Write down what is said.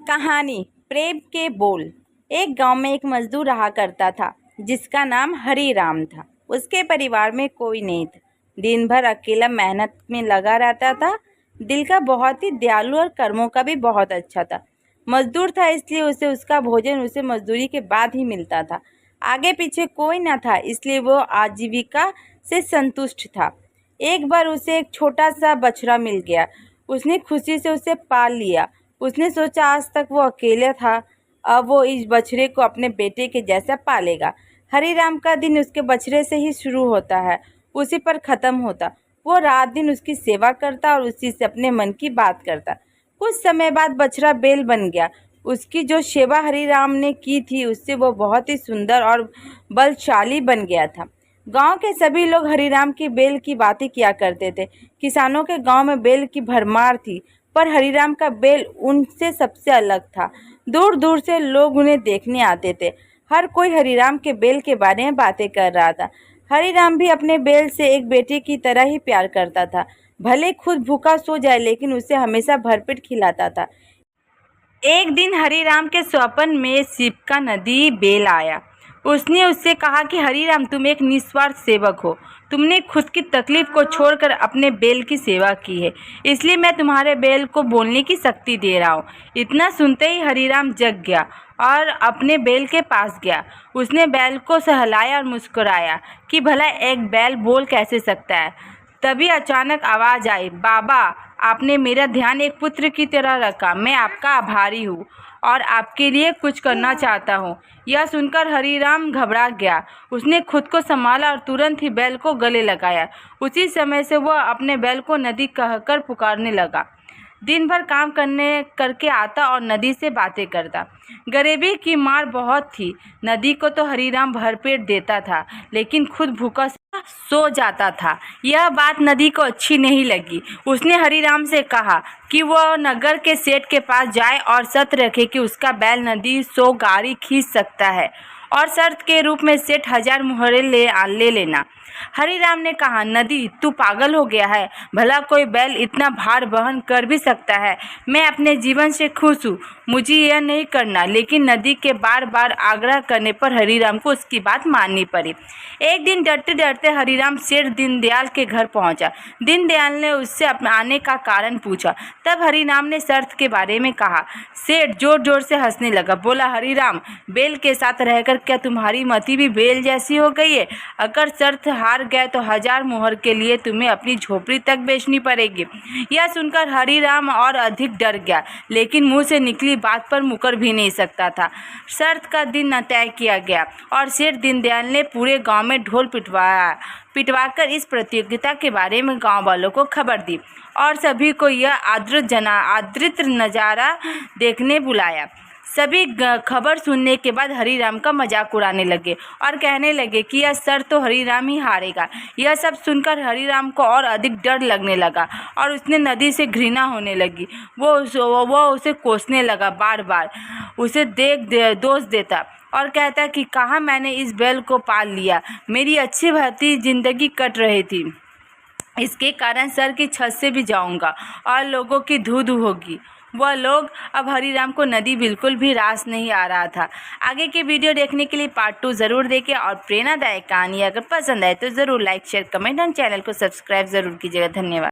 कहानी प्रेम के बोल। एक गांव में एक मजदूर रहा करता था जिसका नाम हरी राम था। उसके परिवार में कोई नहीं था। दिन भर अकेला मेहनत में लगा रहता था। दिल का बहुत ही दयालु और कर्मों का भी बहुत अच्छा था। मजदूर था इसलिए उसे उसका भोजन उसे मजदूरी के बाद ही मिलता था। आगे पीछे कोई न था इसलिए वो आजीविका से संतुष्ट था। एक बार उसे एक छोटा सा बछड़ा मिल गया। उसने खुशी से उसे पाल लिया। उसने सोचा आज तक वो अकेला था, अब वो इस बछड़े को अपने बेटे के जैसा पालेगा। हरीराम का दिन उसके बछड़े से ही शुरू होता है, उसी पर ख़त्म होता। वो रात दिन उसकी सेवा करता और उसी से अपने मन की बात करता। कुछ समय बाद बछड़ा बैल बन गया। उसकी जो सेवा हरीराम ने की थी उससे वो बहुत ही सुंदर और बलशाली बन गया था। गांव के सभी लोग हरीराम की बैल की बातें किया करते थे। किसानों के गांव में बैल की भरमार थी, पर हरीराम का बैल उनसे सबसे अलग था। दूर दूर से लोग उन्हें देखने आते थे। हर कोई हरीराम के बैल के बारे में बातें कर रहा था। हरीराम भी अपने बैल से एक बेटे की तरह ही प्यार करता था। भले खुद भूखा सो जाए लेकिन उसे हमेशा भरपेट खिलाता था। एक दिन हरीराम के स्वप्न में शिव का नदी बैल आया। उसने उससे कहा कि हरीराम, तुम एक निस्वार्थ सेवक हो। तुमने खुद की तकलीफ को छोड़कर अपने बैल की सेवा की है, इसलिए मैं तुम्हारे बैल को बोलने की शक्ति दे रहा हूँ। इतना सुनते ही हरीराम जग गया और अपने बैल के पास गया। उसने बैल को सहलाया और मुस्कुराया कि भला एक बैल बोल कैसे सकता है। तभी अचानक आवाज़ आई, बाबा, आपने मेरा ध्यान एक पुत्र की तरह रखा। मैं आपका आभारी हूँ और आपके लिए कुछ करना चाहता हूँ। यह सुनकर हरीराम घबरा गया। उसने खुद को संभाला और तुरंत ही बैल को गले लगाया। उसी समय से वह अपने बैल को नदी कहकर पुकारने लगा। दिन भर काम करके आता और नदी से बातें करता। गरीबी की मार बहुत थी। नदी को तो हरीराम भरपेट देता था लेकिन खुद भूखा सो जाता था। यह बात नदी को अच्छी नहीं लगी। उसने हरीराम से कहा कि वह नगर के सेठ के पास जाए और शर्त रखे कि उसका बैल नदी 100 गाड़ी खींच सकता है और शर्त के रूप में सेठ 1000 मुहरे ले लेना। हरीराम ने कहा, नदी, तू पागल हो गया है? भला कोई बैल इतना भार वहन कर भी सकता है? मैं अपने जीवन से खुश हूँ, मुझे यह नहीं करना। लेकिन नदी के बार बार आग्रह करने पर हरीराम को उसकी बात माननी पड़ी। एक दिन डरते डरते हरीराम सेठ दीनदयाल के घर पहुंचा। दीनदयाल ने उससे आने का कारण पूछा। तब हरीराम ने शर्त के बारे में कहा। सेठ जोर जोर से हंसने लगा। बोला, हरीराम, बैल के साथ रहकर क्या तुम्हारी मति भी बैल जैसी हो गई है? अगर शर्त हार गए तो 1000 मुहर के लिए तुम्हें अपनी झोपड़ी तक बेचनी पड़ेगी। यह सुनकर हरीराम और अधिक डर गया, लेकिन मुंह से निकली बात पर मुकर भी नहीं सकता था। शर्त का दिन तय किया गया और सेठ दीनदयाल ने पूरे गांव में ढोल पिटवाकर इस प्रतियोगिता के बारे में गांव वालों को खबर दी और सभी को यह आदृत नज़ारा देखने बुलाया। सभी खबर सुनने के बाद हरीराम का मजाक उड़ाने लगे और कहने लगे कि यह शर्त तो हरीराम ही हारेगा। यह सब सुनकर हरीराम को और अधिक डर लगने लगा और उसने नदी से घृणा होने लगी। वो उसे कोसने लगा, बार बार उसे दोष देता और कहता कि कहाँ मैंने इस बैल को पाल लिया। मेरी अच्छी भली जिंदगी कट रही थी, इसके कारण सर की छत से भी जाऊंगा और लोगों की धू धू होगी। वह लोग अब हरीराम को नदी बिल्कुल भी रास नहीं आ रहा था। आगे की वीडियो देखने के लिए पार्ट 2 ज़रूर देखें और प्रेरणादायक कहानी अगर पसंद आए तो ज़रूर लाइक, शेयर, कमेंट और चैनल को सब्सक्राइब ज़रूर कीजिएगा। धन्यवाद।